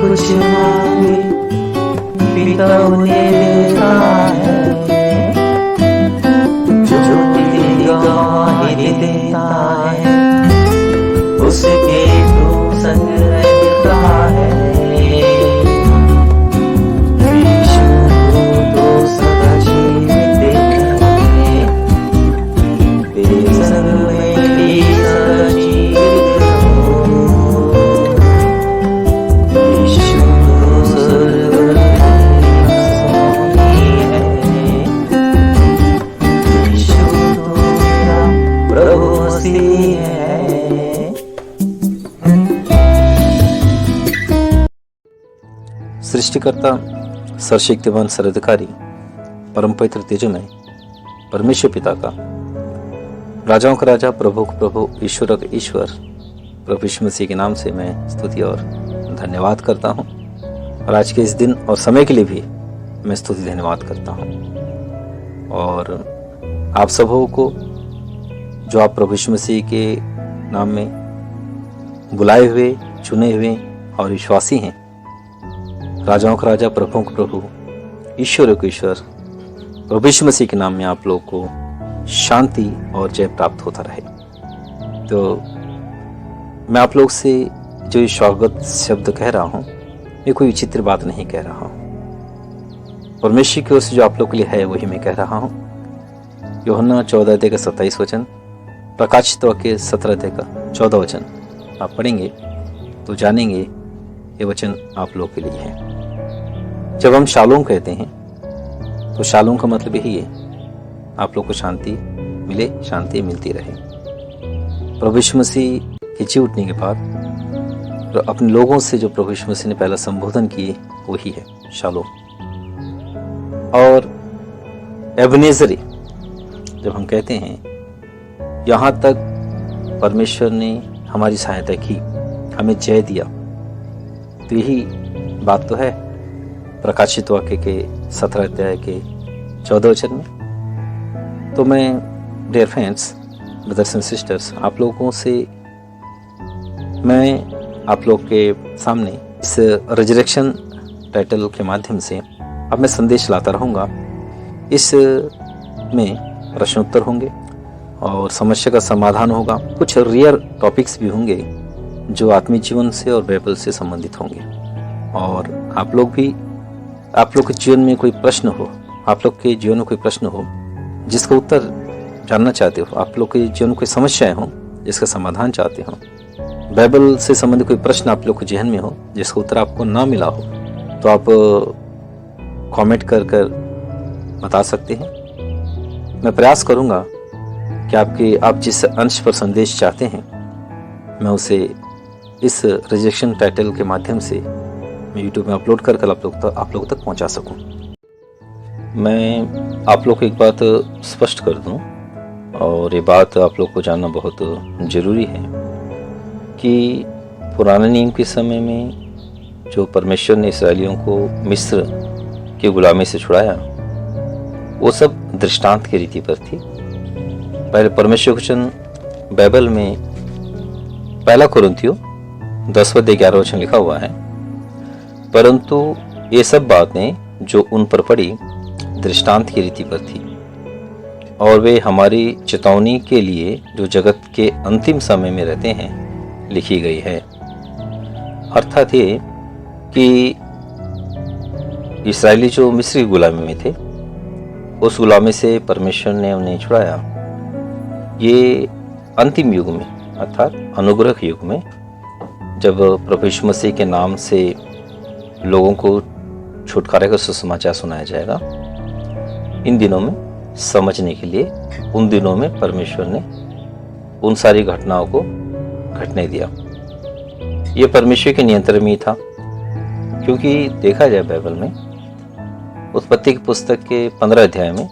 कुछ मांगे पिता उन्हें देता है, झूठी गवाही देता है, उसके तो संग रहता है। यीशु तो सदा जीवित है, तेरे संग मेरी सदा जीवित रहो। यीशु तो स्वर्ग में स्वामी है, यीशु तो मेरा प्रभु मसीह है। सृष्टिकर्ता, सर्वशक्तिमान, सर्वाधिकारी, परम पवित्र तेजोमय परमेश्वर पिता का, राजाओं का राजा, प्रभु का प्रभु, ईश्वर का ईश्वर, प्रभु यीशु मसीह के नाम से मैं स्तुति और धन्यवाद करता हूँ। और आज के इस दिन और समय के लिए भी मैं स्तुति धन्यवाद करता हूँ। और आप सबों को जो आप प्रभु यीशु मसीह के नाम में बुलाए हुए, चुने हुए और विश्वासी हैं, राजाओं का राजा, प्रभुओं का प्रभु, ईश्वर का ईश्वर, प्रभु यीशु मसीह के नाम में आप लोग को शांति और जय प्राप्त होता रहे। तो मैं आप लोग से जो ये स्वागत शब्द कह रहा हूँ, ये कोई विचित्र बात नहीं कह रहा हूँ। परमेश्वर की ओर से जो आप लोग के लिए है वही मैं कह रहा हूँ। यूहन्ना 14 अध्याय का 27 वचन, प्रकाशित वाक्य 17 अध्याय का 14 वचन आप पढ़ेंगे तो जानेंगे ये वचन आप लोग के लिए है। जब हम शालोम कहते हैं तो शालोम का मतलब यही है, आप लोग को शांति मिले, शांति मिलती रहे। प्रभु यीशु मसीह के जी उठने के बाद अपने लोगों से जो प्रभु यीशु मसीह ने पहला संबोधन किए वही है शालोम। और एबनेजरी जब हम कहते हैं, यहाँ तक परमेश्वर ने हमारी सहायता की, हमें जय दिया, तो यही बात तो है प्रकाशित वाक्य के 17 अध्याय के 14 वचन में। तो मैं dear friends, brothers and sisters, आप लोगों से मैं आप लोग के सामने इस रिजरेक्शन टाइटल के माध्यम से अब मैं संदेश लाता रहूँगा। इस में प्रश्नोत्तर होंगे और समस्या का समाधान होगा। कुछ रियल टॉपिक्स भी होंगे जो आत्मिक जीवन से और बाइबल से संबंधित होंगे। और आप लोग के जीवन में कोई प्रश्न हो, आप लोग के जीवन में कोई प्रश्न हो जिसका उत्तर जानना चाहते हो, आप लोग के जीवन में कोई समस्याएं हो जिसका समाधान चाहते हो, बाइबल से संबंधित कोई प्रश्न आप लोग के जहन में हो जिसका उत्तर आपको ना मिला हो, तो आप कमेंट कर बता सकते हैं। मैं प्रयास करूंगा कि आप जिस अंश पर संदेश चाहते हैं मैं उसे इस रिजेक्शन टाइटल के माध्यम से मैं यूट्यूब में अपलोड कर आप लोगों तक पहुंचा सकूं। मैं आप लोग को एक बात स्पष्ट कर दूं, और ये बात आप लोग को जानना बहुत ज़रूरी है कि पुराने नियम के समय में जो परमेश्वर ने इस्राएलियों को मिस्र की गुलामी से छुड़ाया, वो सब दृष्टांत की रीति पर थी। पहले परमेश्वर वचन बाइबल में पहला कुरिन्थियों 10 अध्याय 11 वचन लिखा हुआ है, परंतु ये सब बातें जो उन पर पड़ी दृष्टांत की रीति पर थी, और वे हमारी चेतावनी के लिए जो जगत के अंतिम समय में रहते हैं लिखी गई है। अर्थात ये कि इस्राएली जो मिस्र की गुलामी में थे, उस गुलामी से परमेश्वर ने उन्हें छुड़ाया। ये अंतिम युग में अर्थात अनुग्रह युग में, जब प्रभु यीशु मसीह के नाम से लोगों को छुटकारे का सुसमाचार सुनाया जाएगा, इन दिनों में समझने के लिए उन दिनों में परमेश्वर ने उन सारी घटनाओं को घटने दिया। ये परमेश्वर के नियंत्रण में ही था, क्योंकि देखा जाए बाइबल में उत्पत्ति की पुस्तक के 15 अध्याय में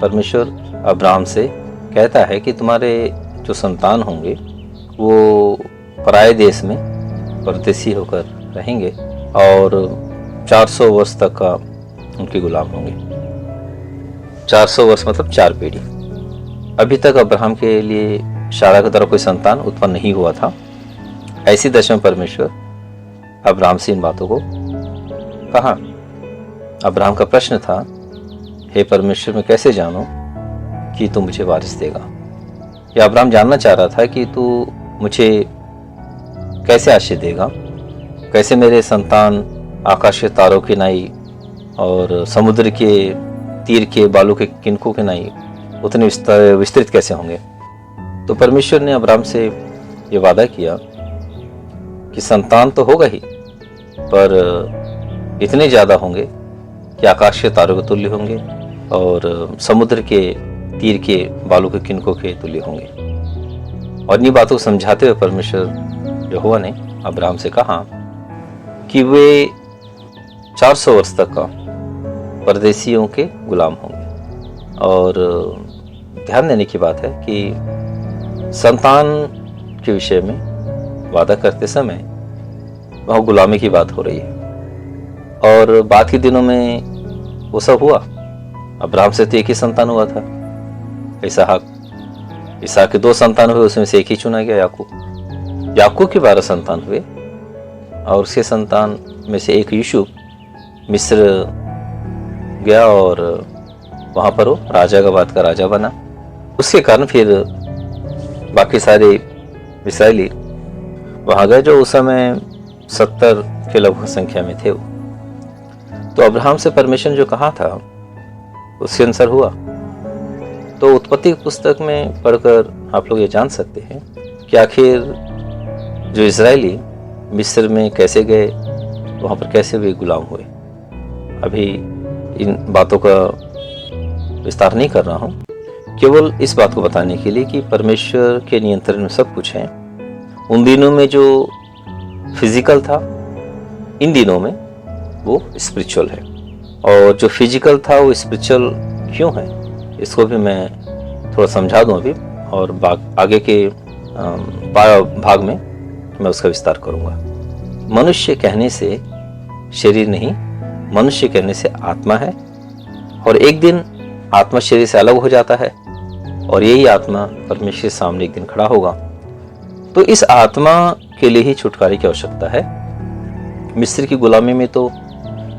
परमेश्वर अब्राहम से कहता है कि तुम्हारे जो संतान होंगे वो पराये देश में परदेसी होकर रहेंगे और 400 वर्ष तक का उनके गुलाम होंगे। 400 वर्ष मतलब 4 पीढ़ी। अभी तक अब्राहम के लिए शारा के द्वारा कोई संतान उत्पन्न नहीं हुआ था। ऐसी दशा में परमेश्वर अब्राहम से इन बातों को कहा। अब्राहम का प्रश्न था, हे परमेश्वर, मैं कैसे जानूं कि तू मुझे वारिस देगा? या अब्राहम जानना चाह रहा था कि तू मुझे कैसे आशीष देगा, कैसे मेरे संतान आकाश के तारों की नाई और समुद्र के तीर के बालू के किनकों के नाई उतने विस्तृत कैसे होंगे। तो परमेश्वर ने अब्राहम से ये वादा किया कि संतान तो होगा ही, पर इतने ज़्यादा होंगे कि आकाश के तारों के तुल्य होंगे और समुद्र के तीर के बालू के किनकों के तुल्य होंगे। और इन्हीं बातों को समझाते हुए परमेश्वर यहोवा ने अब्राहम से कहा कि वे 400 वर्ष तक का परदेशियों के गुलाम होंगे। और ध्यान देने की बात है कि संतान के विषय में वादा करते समय वह गुलामी की बात हो रही है। और बाद के दिनों में वो सब हुआ। अब्राहम से तो एक ही संतान हुआ था, इसहाक के 2 संतान हुए, उसमें से एक ही चुना गया, याकूब के 12 संतान हुए और उसके संतान में से एक यूसुफ मिस्र गया और वहाँ पर वो राजा का बाद का राजा बना। उसके कारण फिर बाकी सारे इस्राएली वहाँ गए जो उस समय 70 के लगभग संख्या में थे। वो तो अब्राहम से परमेश्वर ने जो कहा था उसके अनुसार हुआ। तो उत्पत्ति की पुस्तक में पढ़कर आप लोग ये जान सकते हैं कि आखिर जो इजरायली मिस्र में कैसे गए, वहाँ पर कैसे वे गुलाम हुए। अभी इन बातों का विस्तार नहीं कर रहा हूँ, केवल इस बात को बताने के लिए कि परमेश्वर के नियंत्रण में सब कुछ है। उन दिनों में जो फिजिकल था, इन दिनों में वो स्पिरिचुअल है, और जो फिजिकल था वो स्पिरिचुअल क्यों है इसको भी मैं थोड़ा समझा दूं अभी, और आगे के भाग में मैं उसका विस्तार करूंगा। मनुष्य कहने से शरीर नहीं, मनुष्य कहने से आत्मा है, और एक दिन आत्मा शरीर से अलग हो जाता है और यही आत्मा परमेश्वर के सामने एक दिन खड़ा होगा। तो इस आत्मा के लिए ही छुटकारे की आवश्यकता है। मिस्र की गुलामी में तो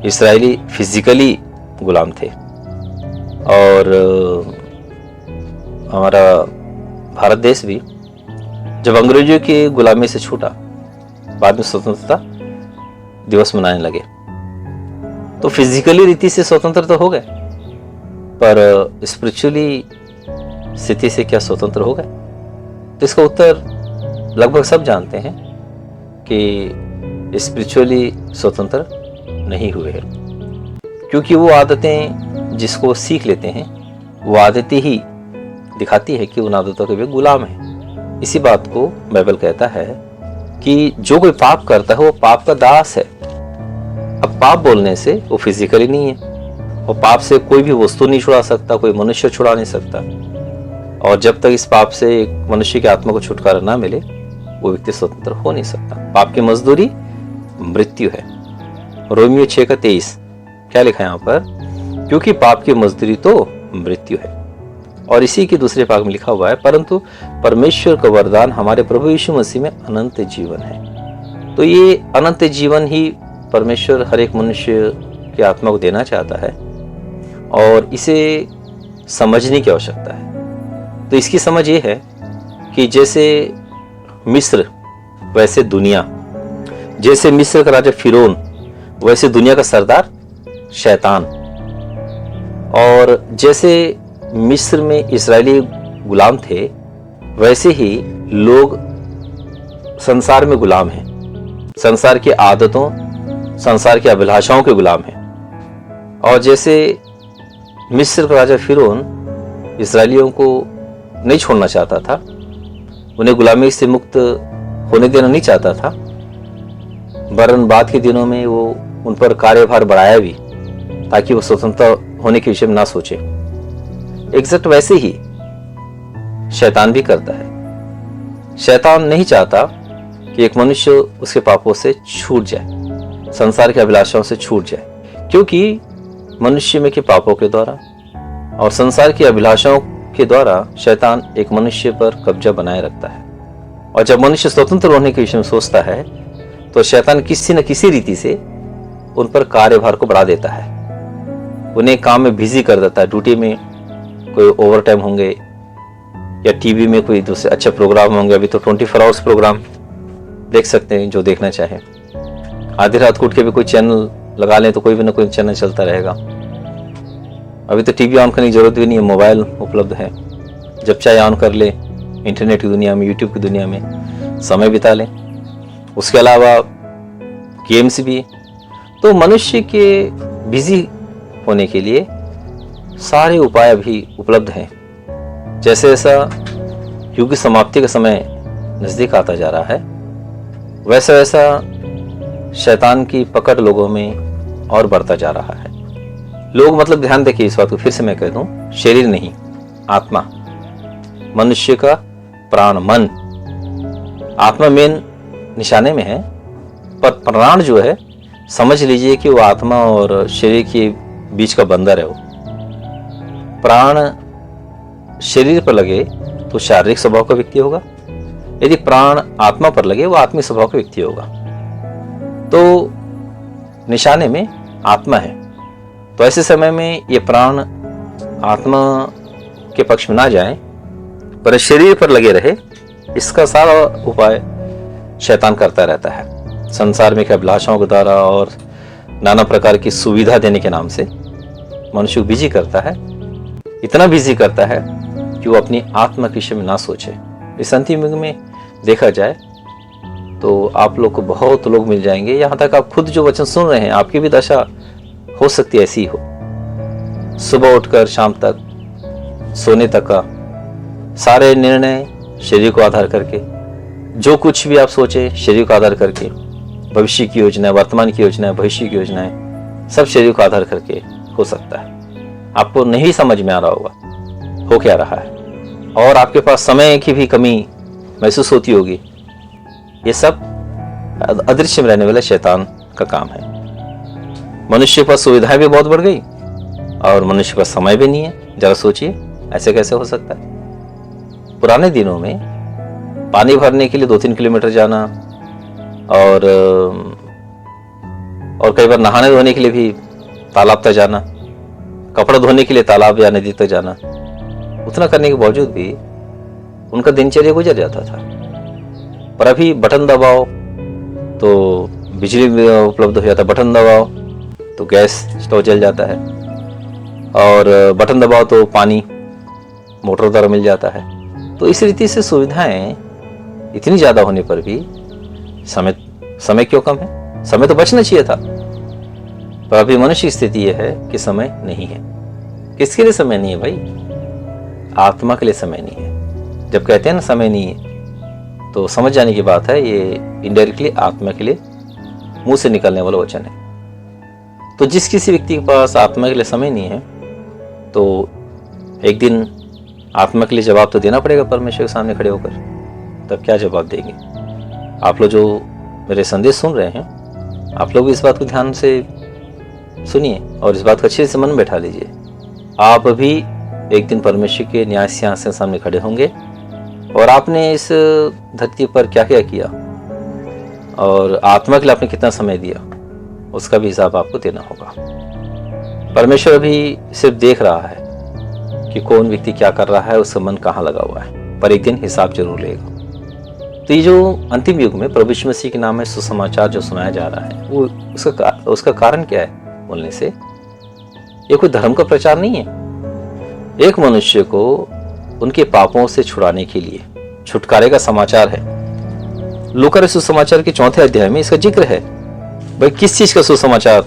इस्राएली फिजिकली गुलाम थे, और हमारा भारत देश भी जब अंग्रेजों की गुलामी से छूटा, बाद में स्वतंत्रता दिवस मनाने लगे, तो फिजिकली रीति से स्वतंत्र तो हो गए, पर स्पिरिचुअली स्थिति से क्या स्वतंत्र हो गए? तो इसका उत्तर लगभग सब जानते हैं कि स्पिरिचुअली स्वतंत्र नहीं हुए हैं, क्योंकि वो आदतें जिसको सीख लेते हैं वो आदतें ही दिखाती है कि उन आदतों के वे गुलाम हैं। इसी बात को बाइबल कहता है कि जो कोई पाप करता है वो पाप का दास है। अब पाप बोलने से वो फिजिकली नहीं है, और पाप से कोई भी वस्तु नहीं छुड़ा सकता, कोई मनुष्य छुड़ा नहीं सकता, और जब तक इस पाप से एक मनुष्य की आत्मा को छुटकारा ना मिले वो व्यक्ति स्वतंत्र हो नहीं सकता। पाप की मजदूरी मृत्यु है। रोमियो 6:23 क्या लिखा है यहाँ पर? क्योंकि पाप की मजदूरी तो मृत्यु है। और इसी के दूसरे भाग में लिखा हुआ है, परंतु परमेश्वर का वरदान हमारे प्रभु यीशु मसीह में अनंत जीवन है। तो ये अनंत जीवन ही परमेश्वर हर एक मनुष्य की आत्मा को देना चाहता है, और इसे समझने की आवश्यकता है। तो इसकी समझ ये है कि जैसे मिस्र वैसे दुनिया, जैसे मिस्र का राजा फिरौन वैसे दुनिया का सरदार शैतान, और जैसे मिस्र में इस्राएली गुलाम थे वैसे ही लोग संसार में गुलाम हैं, संसार की आदतों, संसार की अभिलाषाओं के गुलाम हैं। और जैसे मिस्र का राजा फिरौन इस्राएलियों को नहीं छोड़ना चाहता था, उन्हें गुलामी से मुक्त होने देना नहीं चाहता था, वरन बाद के दिनों में वो उन पर कार्यभार बढ़ाया भी ताकि वो स्वतंत्र होने के विषय में ना सोचे। एग्जैक्ट वैसे ही शैतान भी करता है। शैतान नहीं चाहता कि एक मनुष्य उसके पापों से छूट जाए, संसार की अभिलाषाओं से छूट जाए, क्योंकि मनुष्य में के पापों के द्वारा और संसार की अभिलाषाओं के द्वारा शैतान एक मनुष्य पर कब्जा बनाए रखता है। और जब मनुष्य स्वतंत्र होने के विषय में सोचता है तो शैतान किसी न किसी रीति से उन पर कार्यभार को बढ़ा देता है, उन्हें काम में बिजी कर देता है। ड्यूटी में कोई ओवर टाइम होंगे या टीवी में कोई दूसरे अच्छे प्रोग्राम होंगे। अभी तो 24 आवर्स प्रोग्राम देख सकते हैं जो देखना चाहे। आधी रात को उठ के भी कोई चैनल लगा लें तो कोई भी ना कोई चैनल चलता रहेगा। अभी तो टीवी ऑन करने की जरूरत भी नहीं है, मोबाइल उपलब्ध है, जब चाहे ऑन कर ले, इंटरनेट की दुनिया में, यूट्यूब की दुनिया में समय बिता लें। उसके अलावा गेम्स भी। तो मनुष्य के बिजी होने के लिए सारे उपाय भी उपलब्ध हैं। जैसे जैसा युग की समाप्ति का समय नजदीक आता जा रहा है, वैसा वैसा शैतान की पकड़ लोगों में और बढ़ता जा रहा है। लोग, मतलब ध्यान देखिए इस बात को, फिर से मैं कह दूं, शरीर नहीं, आत्मा, मनुष्य का प्राण, मन, आत्मा मेन निशाने में है, पर प्राण जो है समझ लीजिए कि वो आत्मा और शरीर के बीच का बंधन है। वो प्राण शरीर पर लगे तो शारीरिक स्वभाव का व्यक्ति होगा, यदि प्राण आत्मा पर लगे वो आत्मिक स्वभाव का व्यक्ति होगा। तो निशाने में आत्मा है, तो ऐसे समय में ये प्राण आत्मा के पक्ष में ना जाए पर शरीर पर लगे रहे, इसका सारा उपाय शैतान करता रहता है। संसार में अभिलाषाओं के द्वारा और नाना प्रकार की सुविधा देने के नाम से मनुष्य को बिजी करता है, इतना बिजी करता है कि वो अपनी आत्मा के विषय में ना सोचे। इस अंतिम युग में देखा जाए तो आप लोग को बहुत लोग मिल जाएंगे, यहाँ तक आप खुद जो वचन सुन रहे हैं आपकी भी दशा हो सकती है ऐसी हो। सुबह उठकर शाम तक सोने तक का सारे निर्णय शरीर को आधार करके, जो कुछ भी आप सोचे शरीर को आधार करके, भविष्य की योजना, वर्तमान की योजना, भविष्य की योजनाएं सब शरीर को आधार करके हो सकता है। आपको नहीं समझ में आ रहा होगा हो क्या रहा है, और आपके पास समय की भी कमी महसूस होती होगी। ये सब अदृश्य में रहने वाले शैतान का काम है। मनुष्य के पास सुविधाएं भी बहुत बढ़ गई और मनुष्य के पास समय भी नहीं है। जरा सोचिए ऐसे कैसे हो सकता है। पुराने दिनों में पानी भरने के लिए 2-3 किलोमीटर जाना और कई बार नहाने धोने के लिए भी तालाब तक जाना, कपड़ा धोने के लिए तालाब या नदी तक जाना, उतना करने के बावजूद भी उनका दिनचर्या गुजर जाता था। पर अभी बटन दबाओ तो बिजली उपलब्ध हो जाता है, बटन दबाओ तो गैस स्टोव जल जाता है, और बटन दबाओ तो पानी मोटर द्वारा मिल जाता है। तो इस रीति से सुविधाएं इतनी ज्यादा होने पर भी समय क्यों कम है? समय तो बचना चाहिए था, पर अभी मनुष्य की स्थिति यह है कि समय नहीं है। किसके लिए समय नहीं है भाई? आत्मा के लिए समय नहीं है। जब कहते हैं ना समय नहीं है, तो समझ जाने की बात है, ये इनडायरेक्टली आत्मा के लिए मुंह से निकलने वाला वचन है। तो जिस किसी व्यक्ति के पास आत्मा के लिए समय नहीं है, तो एक दिन आत्मा के लिए जवाब तो देना पड़ेगा परमेश्वर के सामने खड़े होकर। तब क्या जवाब देंगे? आप लोग जो मेरे संदेश सुन रहे हैं, आप लोग इस बात को ध्यान से सुनिए और इस बात को अच्छे से मन में बैठा लीजिए। आप भी एक दिन परमेश्वर के न्याय सिंहासन के सामने खड़े होंगे, और आपने इस धरती पर क्या क्या किया और आत्मा के लिए आपने कितना समय दिया, उसका भी हिसाब आपको देना होगा। परमेश्वर अभी सिर्फ देख रहा है कि कौन व्यक्ति क्या कर रहा है, उसका मन कहाँ लगा हुआ है, पर एक दिन हिसाब जरूर लेगा। तो ये जो अंतिम युग में प्रभु यीशु मसीह के नाम में सुसमाचार जो सुनाया जा रहा है, वो उसका कारण क्या है बोलने से? ये कोई धर्म का प्रचार नहीं है। एक मनुष्य को उनके पापों से छुड़ाने के लिए छुटकारे का समाचार है। लूका सुसमाचार के 4 अध्याय में इसका जिक्र है। भाई किस चीज का सुसमाचार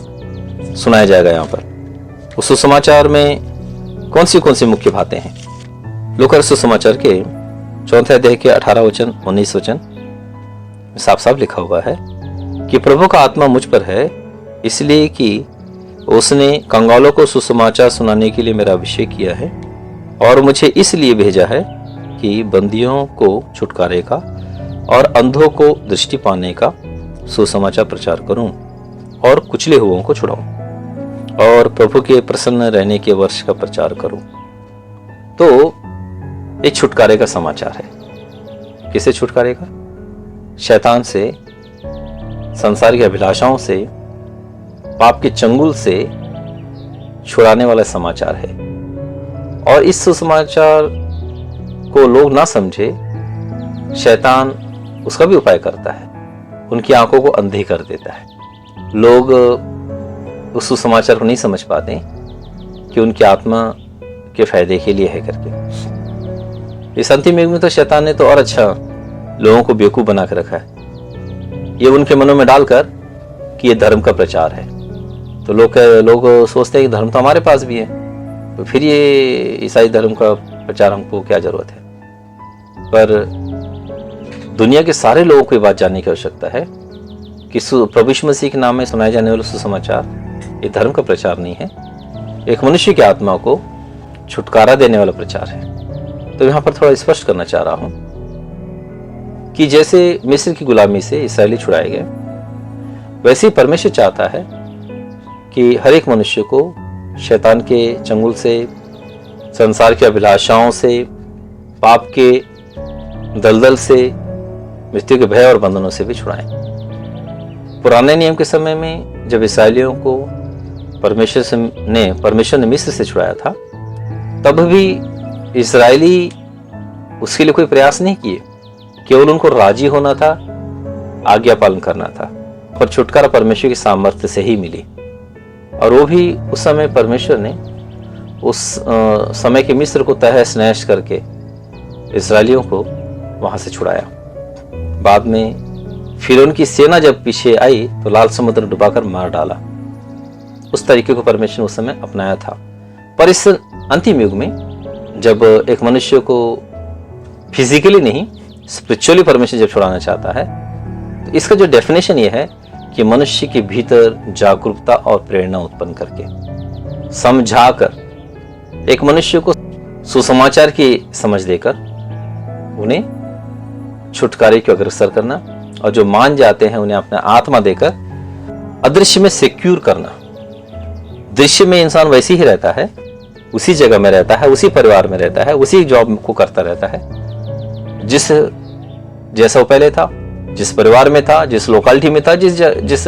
सुनाया जाएगा यहाँ पर? उस सुसमाचार में कौन सी मुख्य बातें हैं? लूका सुसमाचार के 4 अध्याय के 18 वचन 19 वचन साफ साफ लिखा हुआ है कि प्रभु का आत्मा मुझ पर है, इसलिए कि उसने कंगालों को सुसमाचार सुनाने के लिए मेरा अभिषेक किया है, और मुझे इसलिए भेजा है कि बंदियों को छुटकारे का और अंधों को दृष्टि पाने का सुसमाचार प्रचार करूं, और कुचले हुओं को छुड़ाऊं, और प्रभु के प्रसन्न रहने के वर्ष का प्रचार करूं। तो एक छुटकारे का समाचार है। किसे छुटकारे का? शैतान से संसार की अभिलाषाओं से, पाप के चंगुल से छुड़ाने वाला समाचार है। और इस सुसमाचार को लोग ना समझे, शैतान उसका भी उपाय करता है, उनकी आंखों को अंधी कर देता है। लोग उस सुसमाचार को नहीं समझ पाते कि उनकी आत्मा के फायदे के लिए है करके। इस अंतिम युग में तो शैतान ने तो और अच्छा लोगों को बेवकूफ बना कर रखा है, ये उनके मनों में डालकर कि ये धर्म का प्रचार है। तो लोग सोचते हैं कि धर्म तो हमारे पास भी है, तो फिर ये ईसाई धर्म का प्रचार हमको क्या जरूरत है। पर दुनिया के सारे लोगों को ये बात जानने की आवश्यकता है कि प्रभु यीशु मसीह के नाम में सुनाए जाने वाला सुसमाचार ये धर्म का प्रचार नहीं है, एक मनुष्य की आत्मा को छुटकारा देने वाला प्रचार है। तो यहाँ पर थोड़ा स्पष्ट करना चाह रहा हूं कि जैसे मिस्र की गुलामी से इसराइली छुड़ाए गए, वैसे ही परमेश्वर चाहता है कि हर एक मनुष्य को शैतान के चंगुल से, संसार की अभिलाषाओं से, पाप के दलदल से, मृत्यु के भय और बंधनों से भी छुड़ाएं। पुराने नियम के समय में जब इसराइलियों को परमेश्वर ने मिस्र से छुड़ाया था, तब भी इसराइली उसके लिए कोई प्रयास नहीं किए, केवल उनको राजी होना था, आज्ञा पालन करना था। पर छुटकारा परमेश्वर की सामर्थ्य से ही मिली, और वो भी उस समय परमेश्वर ने उस समय के मिस्र को तहस नहस करके इसराइलियों को वहां से छुड़ाया। बाद में फिर उनकी सेना जब पीछे आई तो लाल समुद्र डुबाकर मार डाला। उस तरीके को परमेश्वर ने उस समय अपनाया था। पर इस अंतिम युग में जब एक मनुष्य को फिजिकली नहीं, स्पिरिचुअली परमेश्वर जब छुड़ाना चाहता है, तो इसका जो डेफिनेशन ये है कि मनुष्य के भीतर जागरूकता और प्रेरणा उत्पन्न करके, समझाकर, एक मनुष्य को सुसमाचार की समझ देकर उन्हें छुटकारे की अग्रसर करना, और जो मान जाते हैं उन्हें अपना आत्मा देकर अदृश्य में सिक्योर करना। दृश्य में इंसान वैसे ही रहता है, उसी जगह में रहता है, उसी परिवार में रहता है, उसी जॉब को करता रहता है जैसा वो पहले था, जिस परिवार में था, जिस लोकेलिटी में था, जिस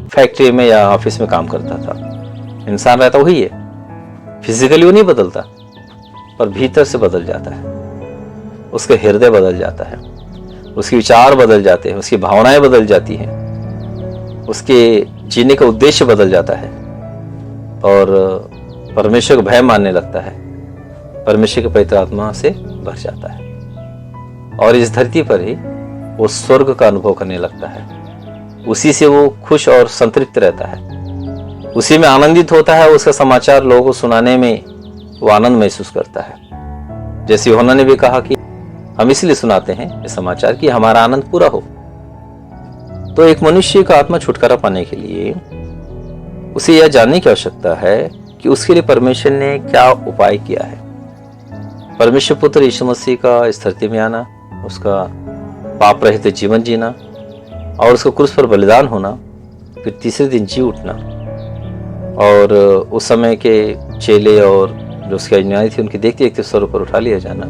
फैक्ट्री में या ऑफिस में काम करता था। इंसान रहता वही है, फिजिकली वो नहीं बदलता, पर भीतर से बदल जाता है। उसके हृदय बदल जाता है, उसके विचार बदल जाते हैं, उसकी भावनाएं बदल जाती हैं, उसके जीने का उद्देश्य बदल जाता है, और परमेश्वर को भय मानने लगता है, परमेश्वर के पवित्र आत्मा से भर जाता है, और इस धरती पर ही वो स्वर्ग का अनुभव करने लगता है। उसी से वो खुश और संतृप्त रहता है, उसी में आनंदित होता है। उसका समाचार लोगों को सुनाने में वो आनंद महसूस करता है। जैसे यूहन्ना ने भी कहा कि हम इसलिए सुनाते हैं ये समाचार कि हमारा आनंद पूरा हो। तो एक मनुष्य का आत्मा छुटकारा पाने के लिए उसे यह जानने की आवश्यकता है कि उसके लिए परमेश्वर ने क्या उपाय किया है। परमेश्वर पुत्र यीशु मसीह का इस धरती में आना, उसका पाप रहित जीवन जीना, और उसका क्रूस पर बलिदान होना, फिर तीसरे दिन जी उठना, और उस समय के चेले और जो उसके अनुयायी थे उनके देखते देखते स्वर्ग पर उठा लिया जाना,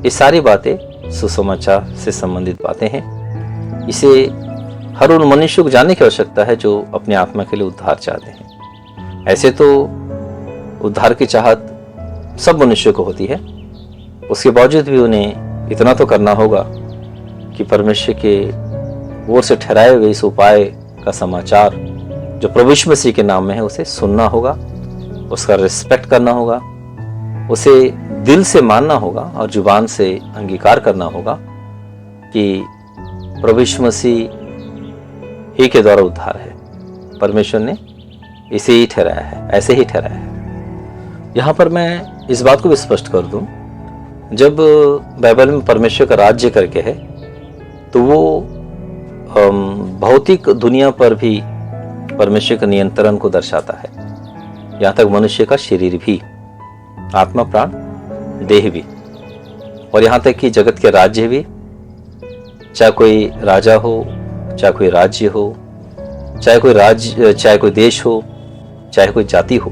ये सारी बातें सुसमाचार से संबंधित बातें हैं। इसे हर उन मनुष्य को जानने की आवश्यकता है जो अपनी आत्मा के लिए उद्धार चाहते हैं। ऐसे तो उद्धार की चाहत सब मनुष्यों को होती है, उसके बावजूद भी उन्हें इतना तो करना होगा कि परमेश्वर के ओर से ठहराए हुए इस उपाय का समाचार जो प्रभु यीशु मसीह के नाम में है उसे सुनना होगा, उसका रिस्पेक्ट करना होगा, उसे दिल से मानना होगा और जुबान से अंगीकार करना होगा कि प्रभु यीशु मसीह ही के द्वारा उद्धार है। परमेश्वर ने इसे ही ठहराया है, ऐसे ही ठहराया है। यहाँ पर मैं इस बात को भी स्पष्ट कर दूं, जब बाइबल में परमेश्वर का राज्य करके है तो वो भौतिक दुनिया पर भी परमेश्वर के नियंत्रण को दर्शाता है। यहाँ तक मनुष्य का शरीर भी, आत्मा, प्राण, देह भी, और यहाँ तक कि जगत के राज्य भी, चाहे कोई राजा हो, चाहे कोई राज्य हो, चाहे कोई देश हो, चाहे कोई जाति हो,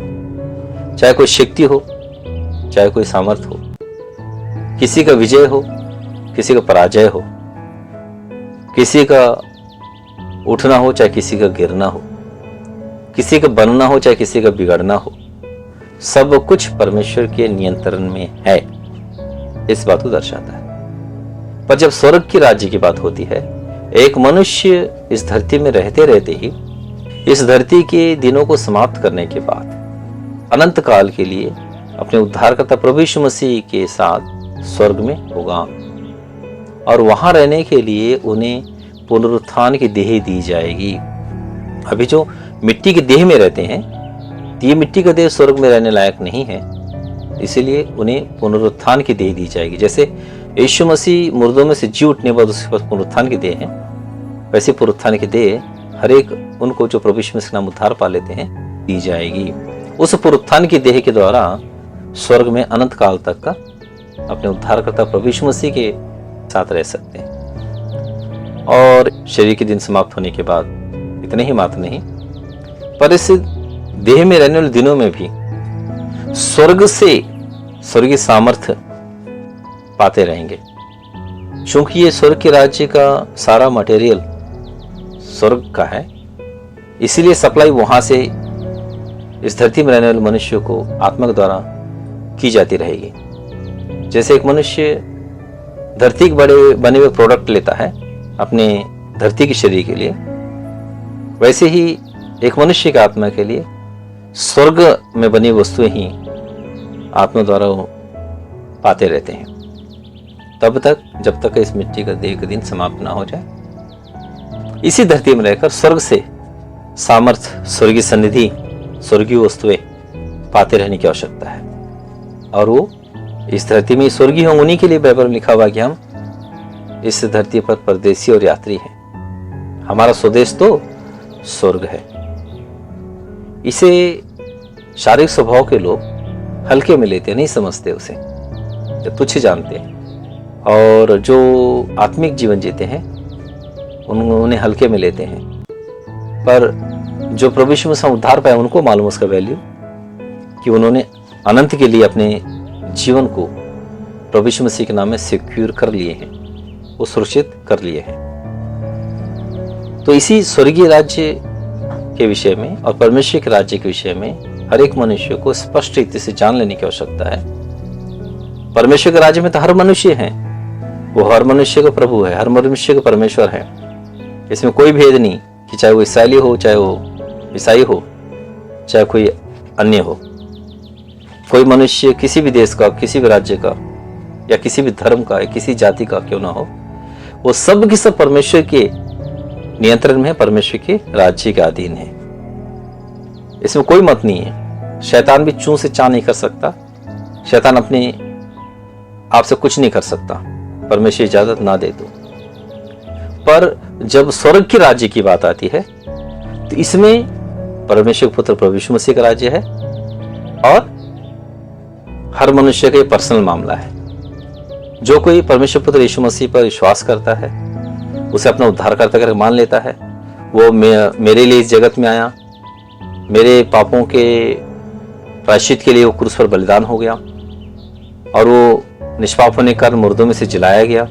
चाहे कोई शक्ति हो, चाहे कोई सामर्थ हो, किसी का विजय हो, किसी का पराजय हो, किसी का उठना हो चाहे किसी का गिरना हो, किसी का बनना हो चाहे किसी का बिगड़ना हो, सब कुछ परमेश्वर के नियंत्रण में है, इस बात को दर्शाता है। पर जब स्वर्ग की राज्य की बात होती है, एक मनुष्य इस धरती में रहते रहते ही इस धरती के दिनों को समाप्त करने के बाद अनंत काल के लिए अपने उद्धारकर्ता प्रभु यीशु मसीह के साथ स्वर्ग में होगा, और वहां रहने के लिए उन्हें पुनरुत्थान की देह दी जाएगी। अभी जो मिट्टी के देह में रहते हैं, ये मिट्टी का देह स्वर्ग में रहने लायक नहीं है, इसीलिए उन्हें पुनरुत्थान की देह दी जाएगी। जैसे यीशु मसीह मुर्दों में से जी उठने के बाद उसके पास पुनरुत्थान की देह है, वैसे पुनरुत्थान की देह हर एक उनको जो प्रभु यीशु मसीह नाम उद्धार पा लेते हैं दी जाएगी। उस पुनरुत्थान की देह के द्वारा स्वर्ग में अनंत काल तक का अपने उद्धारकर्ता प्रभु यीशु मसीह के साथ रह सकते हैं। और शरीर के दिन समाप्त होने के बाद इतने ही मात्र नहीं, पर इस देह में रहने वाले दिनों में भी स्वर्ग से स्वर्गीय सामर्थ्य पाते रहेंगे, क्योंकि ये स्वर्ग के राज्य का सारा मटेरियल स्वर्ग का है। इसीलिए सप्लाई वहां से इस धरती में रहने वाले मनुष्य को आत्मा के द्वारा की जाती रहेगी। जैसे एक मनुष्य धरती के बने हुए प्रोडक्ट लेता है अपने धरती के शरीर के लिए, वैसे ही एक मनुष्य की आत्मा के लिए स्वर्ग में बनी वस्तुएं ही आत्मा द्वारा पाते रहते हैं, तब तक जब तक इस मिट्टी का देह का दिन समाप्त ना हो जाए। इसी धरती में रहकर स्वर्ग से सामर्थ्य, स्वर्गीय सन्निधि, स्वर्गीय वस्तुएं पाते रहने की आवश्यकता है। और वो इस धरती में स्वर्गीय होंगे, उन्हीं के लिए बाइबल में लिखा हुआ कि हम इस धरती पर परदेसी और यात्री हैं, हमारा स्वदेश तो स्वर्ग है। इसे शारीरिक स्वभाव के लोग हल्के में लेते, नहीं समझते, उसे तुच्छ जानते हैं, और जो आत्मिक जीवन जीते हैं उन्हें हल्के में लेते हैं। पर जो प्रभु यीशु मसीह उद्धार पाए उनको मालूम उसका वैल्यू, कि उन्होंने अनंत के लिए अपने जीवन को प्रभु यीशु मसीह के नाम में सिक्योर कर लिए हैं, वो सुरक्षित कर लिए हैं। तो इसी स्वर्गीय राज्य के विषय में और परमेश्वर के राज्य के विषय में हर एक मनुष्य को स्पष्ट रीति से जान लेने की आवश्यकता है। परमेश्वर के राज्य में तो हर मनुष्य है, वो हर मनुष्य का प्रभु है, हर मनुष्य का परमेश्वर है। इसमें कोई भेद नहीं कि चाहे वो इसराइली हो, चाहे वो ईसाई हो, चाहे कोई अन्य हो। कोई मनुष्य किसी भी देश का, किसी भी राज्य का, या किसी भी धर्म का, या किसी जाति का क्यों ना हो, वो सब की सब परमेश्वर के नियंत्रण में है, परमेश्वर के राज्य के अधीन है। इसमें कोई मत नहीं है। शैतान भी चूं से चां नहीं कर सकता, शैतान अपने आप से कुछ नहीं कर सकता, परमेश्वर इजाजत ना दे तो। पर जब स्वर्ग के राज्य की बात आती है तो इसमें परमेश्वर पुत्र प्रभु यीशु मसीह का राज्य है, और हर मनुष्य का पर्सनल मामला है। जो कोई परमेश्वर पुत्र यीशु मसीह पर विश्वास करता है, उसे अपना उद्धारकर्ता करके मान लेता है, वो मेरे लिए इस जगत में आया, मेरे पापों के प्रायश्चित के लिए वो क्रूस पर बलिदान हो गया, और वो निष्पाप होने के कारण मुर्दों में से जिलाया गया,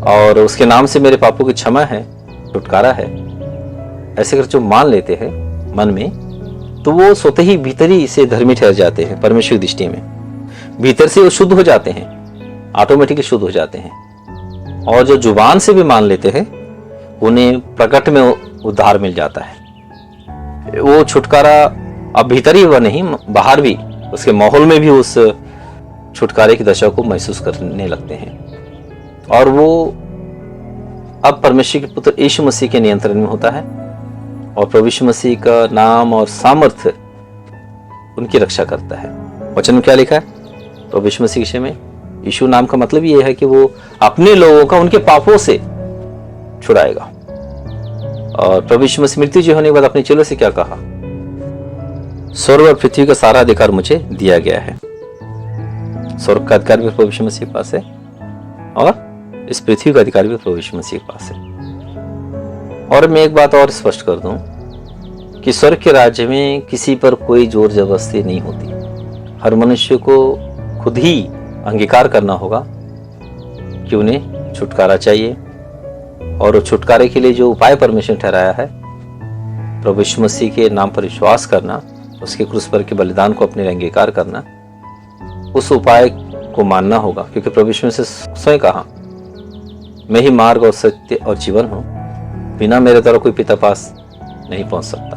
और उसके नाम से मेरे पापों की क्षमा है, छुटकारा है। ऐसे कर जो मान लेते हैं मन में, तो वो स्वतः ही भीतर ही से धर्मी ठहर जाते हैं परमेश्वर की दृष्टि में। भीतर से वो शुद्ध हो जाते हैं, ऑटोमेटिकली शुद्ध हो जाते हैं। और जो जुबान से भी मान लेते हैं, उन्हें प्रकट में उद्धार मिल जाता है। वो छुटकारा अब भीतर ही हुआ नहीं, बाहर भी, उसके माहौल में भी उस छुटकारे की दशा को महसूस करने लगते हैं, और वो अब परमेश्वर के पुत्र यीशु मसीह के नियंत्रण में होता है, और प्रभु यीशु मसीह का नाम और सामर्थ्य उनकी रक्षा करता है। वचन में क्या लिखा है प्रभु यीशु मसीह के विषय में? यीशु नाम का मतलब ये है कि वो अपने लोगों का उनके पापों से छुड़ाएगा। और प्रभु यीशु मसीह मृत्यु जी होने के बाद अपने चेलों से क्या कहा? स्वर्ग और पृथ्वी का सारा अधिकार मुझे दिया गया है। स्वर्ग का अधिकार भी प्रभु यीशु मसीह के पास है, और इस पृथ्वी का अधिकार भी प्रभु यीशु मसीह के पास है। और मैं एक बात और स्पष्ट कर दूं कि स्वर्ग के राज्य में किसी पर कोई जोर जबरदस्ती नहीं होती। हर मनुष्य को खुद ही अंगीकार करना होगा कि उन्हें छुटकारा चाहिए, और छुटकारे के लिए जो उपाय परमेश्वर ने ठहराया है, प्रभु यीशु मसीह के नाम पर विश्वास करना, उसके क्रूस पर के बलिदान को अपने लिए अंगीकार करना, उस उपाय को मानना होगा। क्योंकि प्रभु यीशु मसीह स्वयं कहा, मैं ही मार्ग और सत्य और जीवन हूं, बिना मेरे द्वारा कोई पिता पास नहीं पहुंच सकता।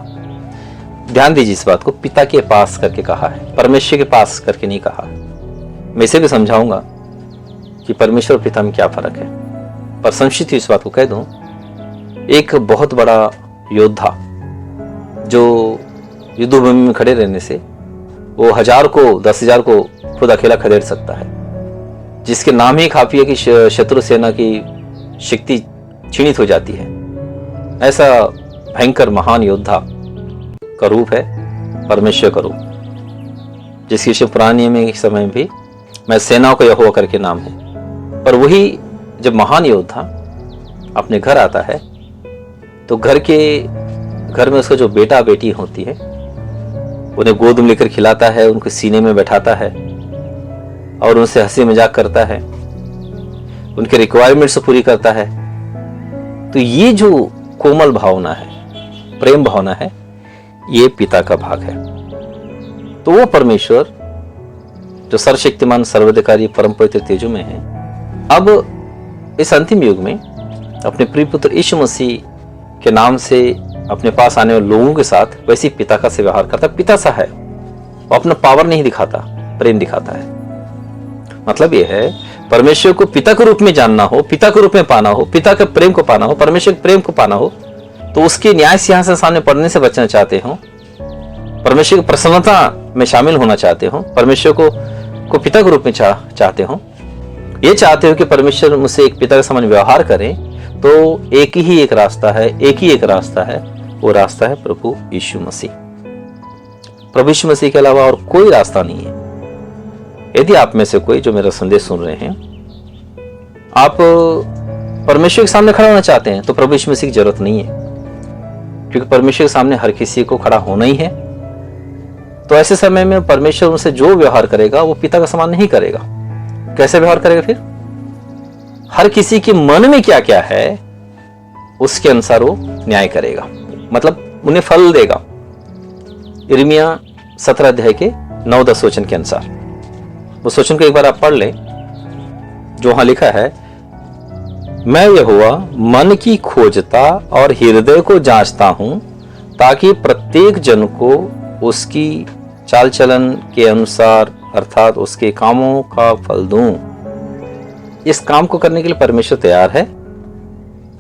ध्यान दीजिए इस बात को, पिता के पास करके कहा है, परमेश्वर के पास करके नहीं कहा। मैं इसे भी समझाऊंगा कि परमेश्वर और पिता में क्या फर्क है। पर संक्षिप्त इस बात को कह दूं, एक बहुत बड़ा योद्धा जो युद्धभूमि में खड़े रहने से वो 1000 को 10,000 को खुद अकेला खदेड़ सकता है, जिसके नाम ही काफी है कि शत्रु सेना की शक्ति क्षीणित हो जाती है, ऐसा भयंकर महान योद्धा का रूप है परमेश्वर का रूप, जिसकी शिव पुराने में एक समय भी मैं सेनाओं का यहोवा करके नाम है। पर वही जब महान योद्धा अपने घर आता है तो घर में उसका जो बेटा बेटी होती है उन्हें गोद में लेकर खिलाता है, उनके सीने में बैठाता है और उनसे हंसी मजाक करता है, उनके रिक्वायरमेंट्स पूरी करता है। तो ये जो कोमल भावना है, प्रेम भावना है, ये पिता का भाग है। तो वो परमेश्वर जो सर्वशक्तिमान सर्वाधिकारी परम पवित्र तेजो में है, अब इस अंतिम युग में अपने प्रिय पुत्र यीशु मसीह के नाम से अपने पास आने वाले लोगों के साथ वैसे पिता का से व्यवहार करता है। पिता सा है, वो अपना पावर नहीं दिखाता, प्रेम दिखाता है। मतलब ये है, परमेश्वर को पिता के रूप में जानना हो, पिता के रूप में पाना हो, पिता के प्रेम को पाना हो, परमेश्वर के प्रेम को पाना हो, तो उसके न्याय सिंहासन सामने पढ़ने से बचना चाहते हो, परमेश्वर की प्रसन्नता में शामिल होना चाहते हो, परमेश्वर को पिता के रूप में चाहते हो, ये चाहते हो कि परमेश्वर मुझसे एक पिता के समान व्यवहार करें, तो एक ही एक रास्ता है, वो रास्ता है प्रभु यीशु मसीह। प्रभु यीशु मसीह के अलावा और कोई रास्ता नहीं है। यदि आप में से कोई जो मेरा संदेश सुन रहे हैं, आप परमेश्वर के सामने खड़ा होना चाहते हैं, तो प्रभु यीशु मसीह की जरूरत नहीं है, क्योंकि परमेश्वर के सामने हर किसी को खड़ा होना ही है। तो ऐसे समय में परमेश्वर उनसे जो व्यवहार करेगा वो पिता का समान नहीं करेगा। कैसे व्यवहार करेगा फिर? हर किसी के मन में क्या क्या है उसके अनुसार वो न्याय करेगा, मतलब उन्हें फल देगा। यिर्मयाह 17 अध्याय के 9-10 वचन के अनुसार, उस वचन को एक बार आप पढ़ लें, जो वहां लिखा है, मैं यहोवा मन की खोजता और हृदय को जांचता हूं, ताकि प्रत्येक जन को उसकी चाल चलन के अनुसार अर्थात उसके कामों का फल दूं। इस काम को करने के लिए परमेश्वर तैयार है।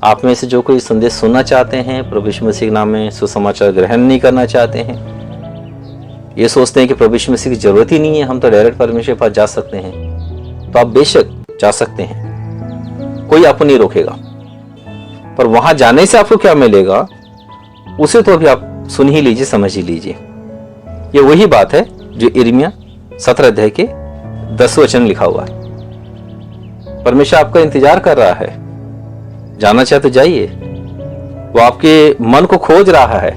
आप में से जो कोई संदेश सुनना चाहते हैं, प्रभु यीशु मसीह के नाम में सुसमाचार ग्रहण नहीं करना चाहते हैं, ये सोचते हैं कि प्रभु यीशु मसीह की जरूरत ही नहीं है, हम तो डायरेक्ट परमेश्वर के पास जा सकते हैं, तो आप बेशक जा सकते हैं, कोई आपको नहीं रोकेगा। पर वहां जाने से आपको क्या मिलेगा उसे तो अभी आप सुन ही लीजिए, समझ ही लीजिए। ये वही बात है जो यिर्मयाह 17 अध्याय के 10 वचन लिखा हुआ है। परमेश्वर आपका इंतजार कर रहा है, जाना चाहे तो जाइए। वो आपके मन को खोज रहा है,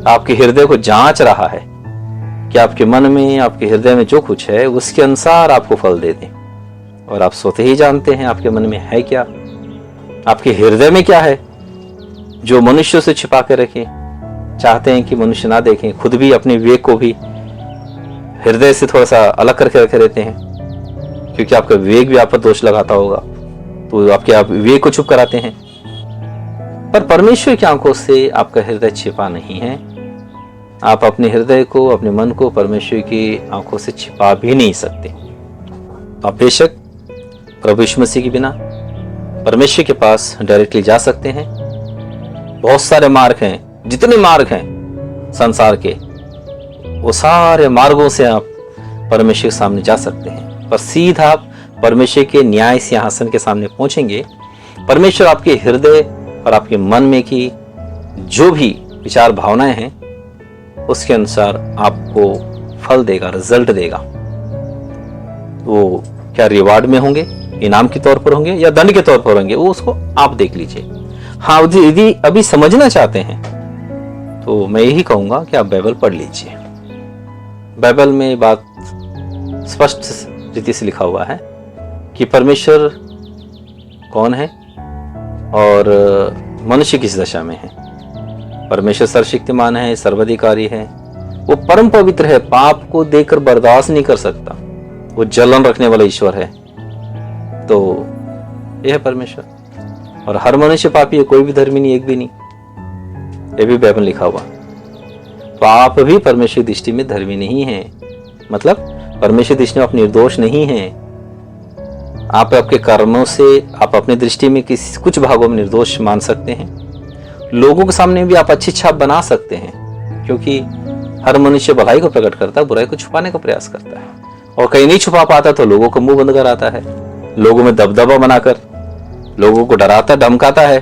आपके हृदय को जांच रहा है कि आपके मन में, आपके हृदय में जो कुछ है उसके अनुसार आपको फल दे दे। और आप स्वतः ही जानते हैं आपके मन में है क्या, आपके हृदय में क्या है, जो मनुष्यों से छिपा के रखें, चाहते हैं कि मनुष्य ना देखें, खुद भी अपने विवेक को भी हृदय से थोड़ा सा अलग करके रखे रहते हैं, क्योंकि आपका विवेक भी आप पर दोष लगाता होगा, तो आपके आप विवेक को चुप कराते हैं। पर परमेश्वर की आंखों से आपका हृदय छिपा नहीं है। आप अपने हृदय को, अपने मन को परमेश्वर की आंखों से छिपा भी नहीं सकते। आप बेशक प्रभु यीशु मसीह के बिना परमेश्वर के पास डायरेक्टली जा सकते हैं। बहुत सारे मार्ग हैं, जितने मार्ग हैं संसार के, वो सारे मार्गों से आप परमेश्वर के सामने जा सकते हैं। पर सीधा आप परमेश्वर के न्याय सिंहासन के सामने पहुंचेंगे, परमेश्वर आपके हृदय और आपके मन में की जो भी विचार भावनाएं हैं उसके अनुसार आपको फल देगा, रिजल्ट देगा। वो क्या रिवार्ड में होंगे, इनाम के तौर पर होंगे या दंड के तौर पर होंगे, वो उसको आप देख लीजिए। हाँ, यदि अभी समझना चाहते हैं तो मैं यही कहूंगा कि आप बाइबल पढ़ लीजिए। बाइबल में बात स्पष्ट रीति से लिखा हुआ है कि परमेश्वर कौन है, और मनुष्य किस दशा में है। परमेश्वर सर्वशक्तिमान है, सर्वाधिकारी है, वो परम पवित्र है, पाप को देखकर बर्दाश्त नहीं कर सकता, वो जलन रखने वाला ईश्वर है। तो यह है परमेश्वर। और हर मनुष्य पापी है, कोई भी धर्मी नहीं, एक भी नहीं, ये भी बाइबल लिखा हुआ। तो आप भी परमेश्वर की दृष्टि में धर्मी नहीं है, मतलब परमेश्वर की दृष्टि में आप निर्दोष नहीं है। आप आपके कर्मों से आप अपनी दृष्टि में कुछ भागों में निर्दोष मान सकते हैं, लोगों के सामने भी आप अच्छी छाप बना सकते हैं, क्योंकि हर मनुष्य भलाई को प्रकट करता है, बुराई को छुपाने का प्रयास करता है, और कहीं नहीं छुपा पाता तो लोगों को मुंह बंद कराता है, लोगों में दबदबा बनाकर लोगों को डराता धमकाता है,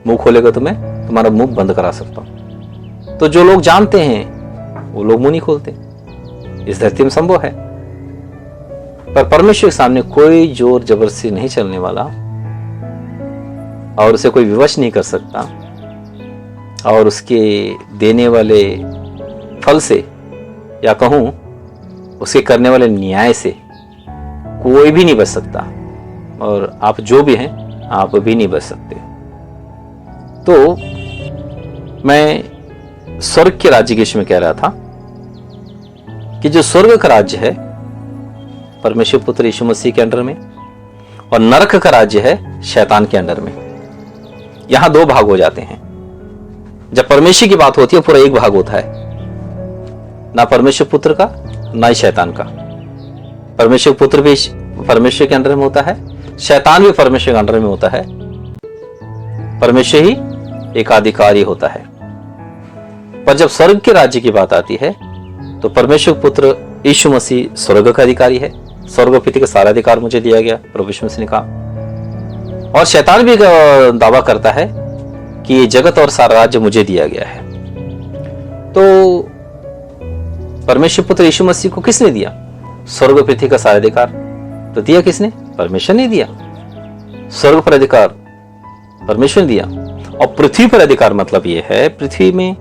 मुंह खोलेगा तो मैं तुम्हारा मुंह बंद करा सकता हूं। तो जो लोग जानते हैं वो लोग मुंह नहीं खोलते, इस धरती में संभव है। पर परमेश्वर के सामने कोई जोर जबरदस्ती नहीं चलने वाला, और उसे कोई विवश नहीं कर सकता, और उसके देने वाले फल से, या कहूं उसके करने वाले न्याय से कोई भी नहीं बच सकता, और आप जो भी हैं आप भी नहीं बच सकते। तो मैं स्वर्ग के राज्य के विषय में कह रहा था कि जो स्वर्ग का राज्य है परमेश्वर पुत्र यीशु मसीह के अंडर में, और नरक का राज्य है शैतान के अंडर में। यहां दो भाग हो जाते हैं। जब परमेश्वर की बात होती है पूरा एक भाग होता है, ना परमेश्वर पुत्र का ना ही शैतान का। परमेश्वर पुत्र भी परमेश्वर के अंडर में होता है, शैतान भी परमेश्वर के अंडर में होता है, परमेश्वर ही एकाधिकारी होता है। पर जब स्वर्ग के राज्य की बात आती है तो परमेश्वर पुत्र यीशु मसीह स्वर्ग का अधिकारी है, स्वर्ग पिता का सारा अधिकार मुझे दिया गया, प्रभु यीशु मसीह ने कहा। और शैतान भी दावा करता है कि ये जगत और सारा राज्य मुझे दिया गया है। तो परमेश्वर पुत्र यीशु मसीह को किसने दिया? स्वर्ग पृथ्वी का सारा अधिकार तो दिया किसने? परमेश्वर ने दिया। स्वर्ग पर अधिकार परमेश्वर ने दिया, और पृथ्वी पर अधिकार मतलब यह है पृथ्वी में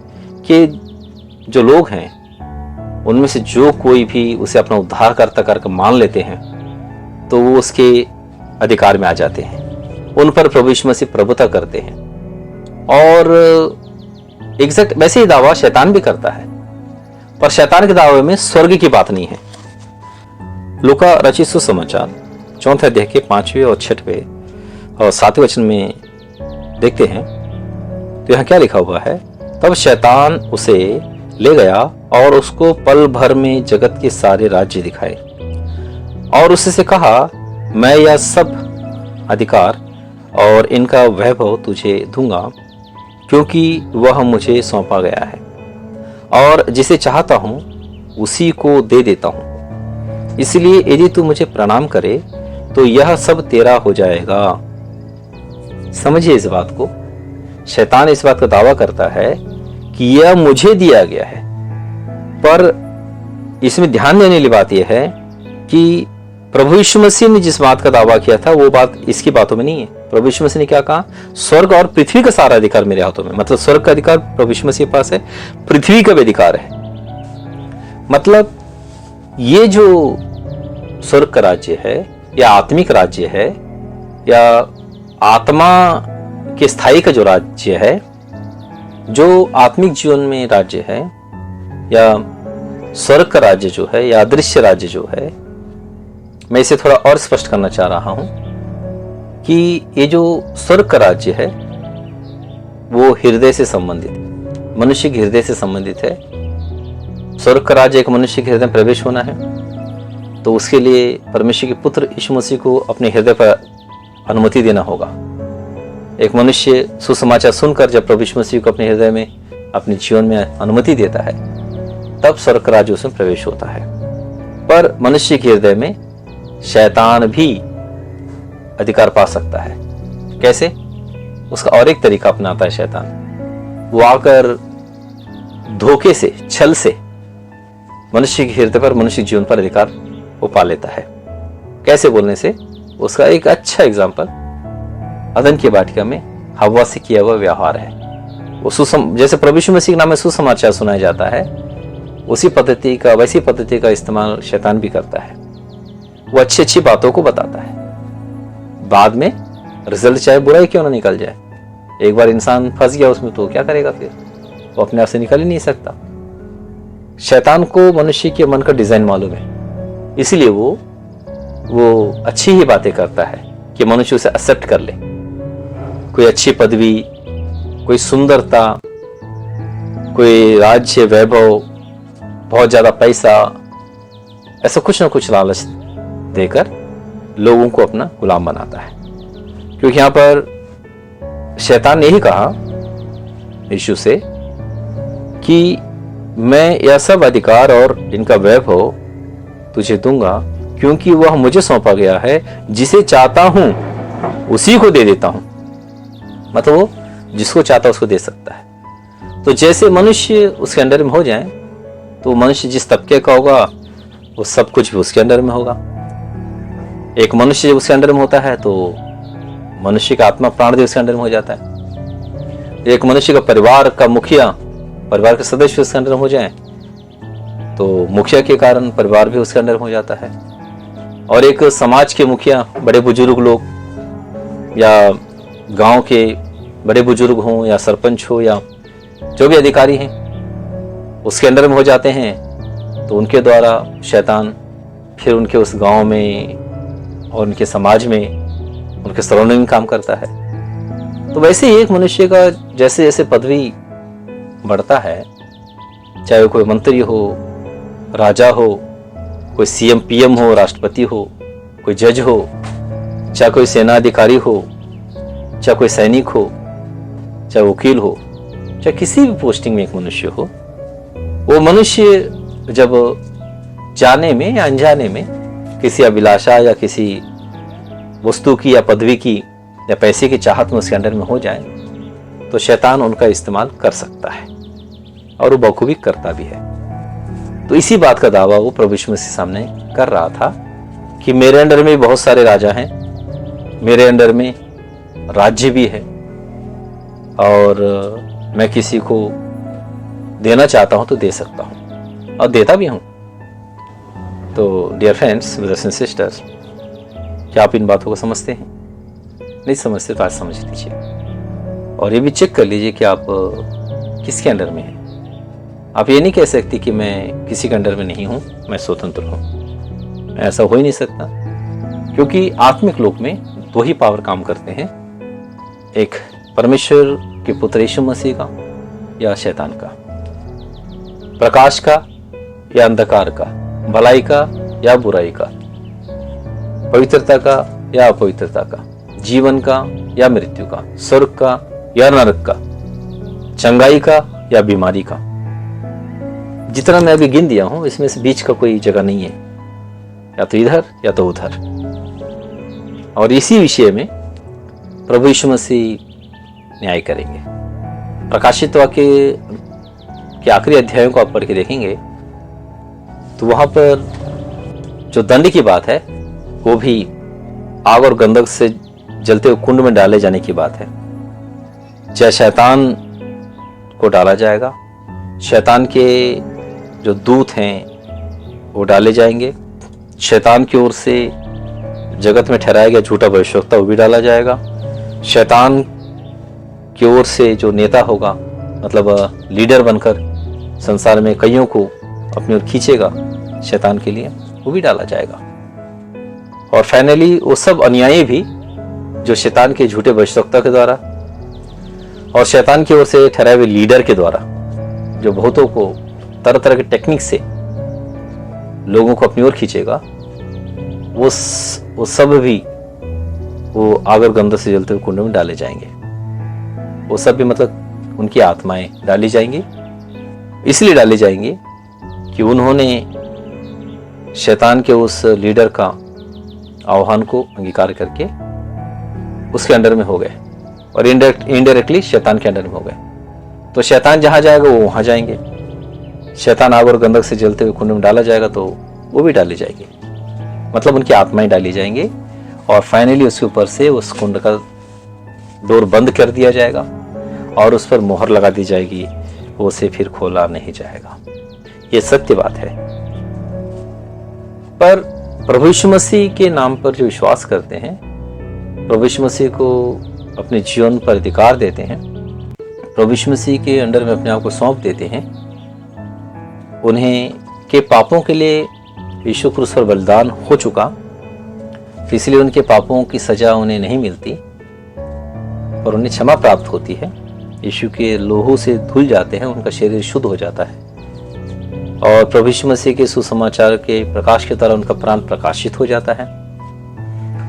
के जो लोग हैं उनमें से जो कोई भी उसे अपना उद्धारकर्ता करके मान लेते हैं तो वो उसके अधिकार में आ जाते हैं, उन पर प्रभु यीशु मसीह प्रभुता करते हैं। और एग्जैक्ट वैसे ही दावा शैतान भी करता है, पर शैतान के दावे में स्वर्ग की बात नहीं है। लूका रचित सुसमाचार 4 अध्याय के 5वें और 6वें और 7वें वचन में देखते हैं तो यहाँ क्या लिखा हुआ है? तब शैतान उसे ले गया और उसको पल भर में जगत के सारे राज्य दिखाए, और उससे कहा, मैं यह सब अधिकार और इनका वैभव तुझे दूंगा, क्योंकि वह मुझे सौंपा गया है, और जिसे चाहता हूं उसी को दे देता हूं। इसलिए यदि तू मुझे प्रणाम करे तो यह सब तेरा हो जाएगा। समझिए इस बात को। शैतान इस बात का दावा करता है कि यह मुझे दिया गया है, पर इसमें ध्यान देने वाली बात यह है कि प्रभु यीशु मसीह ने जिस बात का दावा किया था वो बात इसकी बातों में नहीं है। प्रभु यीशु मसीह ने क्या कहा? स्वर्ग और पृथ्वी का सारा अधिकार मेरे हाथों में। मतलब स्वर्ग का अधिकार प्रभु यीशु मसीह के पास है, पृथ्वी का भी अधिकार है। मतलब ये जो स्वर्ग का राज्य है या आत्मिक राज्य है या आत्मा के स्थायी का जो राज्य है, जो आत्मिक जीवन में राज्य है, या स्वर्ग का राज्य जो है या अदृश्य राज्य जो है, मैं इसे थोड़ा और स्पष्ट करना चाह रहा हूं कि ये जो स्वर्ग का राज्य है वो हृदय से संबंधित, मनुष्य के हृदय से संबंधित है। स्वर्ग का राज्य एक मनुष्य के हृदय में प्रवेश होना है, तो उसके लिए परमेश्वर के पुत्र यीशु मसीह को अपने हृदय पर अनुमति देना होगा। एक मनुष्य सुसमाचार सुनकर जब प्रभु यीशु मसीह को अपने हृदय में अपने जीवन में अनुमति देता है तब स्वर्ग का राज्य उसमें प्रवेश होता है। पर मनुष्य के हृदय में शैतान भी अधिकार पा सकता है। कैसे? उसका और एक तरीका अपनाता है शैतान। वो आकर धोखे से, छल से मनुष्य के हृदय पर, मनुष्य जीवन पर अधिकार वो पा लेता है। कैसे बोलने से? उसका एक अच्छा एग्जाम्पल अदन की वाटिका में हव्वा से किया हुआ व्यवहार है। वो जैसे प्रभु यीशु मसीह के नाम में सुसमाचार सुनाया जाता है, उसी पद्धति का, वैसी पद्धति का इस्तेमाल शैतान भी करता है। वो अच्छी अच्छी बातों को बताता है, बाद में रिजल्ट चाहे बुरा ही क्यों ना निकल जाए। एक बार इंसान फंस गया उसमें तो क्या करेगा फिर, वो अपने आप से निकल ही नहीं सकता। शैतान को मनुष्य के मन का डिजाइन मालूम है, इसीलिए वो अच्छी ही बातें करता है कि मनुष्य उसे एक्सेप्ट कर ले। कोई अच्छी पदवी, कोई सुंदरता, कोई राज्य वैभव, बहुत ज्यादा पैसा, ऐसा कुछ ना कुछ लालच देकर लोगों को अपना गुलाम बनाता है। क्योंकि यहां पर शैतान ने ही कहा यीशु से कि मैं यह सब अधिकार और इनका वैभव तुझे दूंगा, क्योंकि वह मुझे सौंपा गया है। जिसे चाहता हूं उसी को दे देता हूं। मतलब वो जिसको चाहता उसको दे सकता है। तो जैसे मनुष्य उसके अंडर में हो जाए तो मनुष्य जिस तबके का होगा वो सब कुछ भी उसके अंडर में होगा। एक मनुष्य जब उसके अंडर में होता है तो मनुष्य का आत्मा प्राण भी उसके अंडर में हो जाता है। एक मनुष्य का परिवार का मुखिया, परिवार के सदस्य उसके अंडर में हो जाए तो मुखिया के कारण परिवार भी उसके अंडर में हो जाता है। और एक समाज के मुखिया, बड़े बुजुर्ग लोग या गांव के बड़े बुजुर्ग हों या सरपंच हो या जो भी अधिकारी हैं उसके अंडर में हो जाते हैं तो उनके द्वारा शैतान फिर उनके उस गांव में और उनके समाज में, उनके सराउंडिंग में काम करता है। तो वैसे ही एक मनुष्य का जैसे जैसे पदवी बढ़ता है, चाहे कोई मंत्री हो, राजा हो, कोई सीएम पीएम हो, राष्ट्रपति हो, कोई जज हो, चाहे कोई सेना अधिकारी हो, चाहे कोई सैनिक हो, चाहे वकील हो, चाहे किसी भी पोस्टिंग में एक मनुष्य हो, वो मनुष्य जब जाने में या अनजाने में किसी अभिलाषा या किसी वस्तु की या पदवी की या पैसे की चाहत में उसके अंडर में हो जाए तो शैतान उनका इस्तेमाल कर सकता है और वो बखूबी करता भी है। तो इसी बात का दावा वो प्रभु यीशु मसीह सामने कर रहा था कि मेरे अंडर में बहुत सारे राजा हैं, मेरे अंडर में राज्य भी है और मैं किसी को देना चाहता हूं तो दे सकता हूं और देता भी हूं। तो dear friends, brothers and sisters, क्या आप इन बातों को समझते हैं? नहीं समझते तो आज समझ लीजिए और ये भी चेक कर लीजिए कि आप किसके अंडर में हैं। आप ये नहीं कह सकते कि मैं किसी के अंडर में नहीं हूं, मैं स्वतंत्र हूं। ऐसा हो ही नहीं सकता, क्योंकि आत्मिक लोक में दो ही पावर काम करते हैं, एक परमेश्वर के पुत्र यीशु मसीह का या शैतान का, प्रकाश का या अंधकार का, भलाई का या बुराई का, पवित्रता का या अपवित्रता का, जीवन का या मृत्यु का, स्वर्ग का या नरक का, चंगाई का या बीमारी का। जितना मैं अभी गिन दिया हूं इसमें से बीच का कोई जगह नहीं है, या तो इधर या तो उधर। और इसी विषय में प्रभु यीशु मसीह न्याय करेंगे। प्रकाशित वाक्य के आखिरी अध्यायों को आप पढ़ के देखेंगे तो वहां पर जो दंड की बात है वो भी आग और गंधक से जलते हुए कुंड में डाले जाने की बात है। चाहे शैतान को डाला जाएगा, शैतान के जो दूत हैं वो डाले जाएंगे, शैतान की ओर से जगत में ठहराया गया झूठा भविष्यवक्ता वो भी डाला जाएगा, शैतान की ओर से जो नेता होगा, मतलब लीडर बनकर संसार में कईयों को अपनी ओर खींचेगा शैतान के लिए, वो भी डाला जाएगा। और फाइनली वो सब अनुयायी भी जो शैतान के झूठे भविष्यवक्ता के द्वारा और शैतान की ओर से ठहराए हुए लीडर के द्वारा जो बहुतों को तरह तरह के टेक्निक से लोगों को अपनी ओर खींचेगा, वो सब भी वो आग और गंधक से जलते हुए कुंड में डाले जाएंगे। वो सब भी मतलब उनकी आत्माएं डाली जाएंगी, इसलिए डाली जाएंगी कि उन्होंने शैतान के उस लीडर का आह्वान को अंगीकार करके उसके अंडर में हो गए और इनडायरेक्टली शैतान के अंडर में हो गए। तो शैतान जहां जाएगा वो वहां जाएंगे, शैतान आग और गंधक से जलते हुए कुंड में डाला जाएगा तो वो भी डाली जाएगी, मतलब उनकी आत्माएं डाली जाएंगी और फाइनली उसके ऊपर से उस कुंड का डोर बंद कर दिया जाएगा और उस पर मोहर लगा दी जाएगी, वो उसे फिर खोला नहीं जाएगा। ये सत्य बात है। पर प्रभु यीशु मसीह के नाम पर जो विश्वास करते हैं प्रभु यीशु मसीह को अपने जीवन पर अधिकार देते हैं, प्रभु यीशु मसीह के अंडर में अपने आप को सौंप देते हैं, उन्हें के पापों के लिए यीशु क्रूस पर बलिदान हो चुका, इसलिए उनके पापों की सजा उन्हें नहीं मिलती और उन्हें क्षमा प्राप्त होती है। यीशु के लोहू से धुल जाते हैं, उनका शरीर शुद्ध हो जाता है और प्रभु यीशु मसीह के सुसमाचार के प्रकाश के द्वारा उनका प्राण प्रकाशित हो जाता है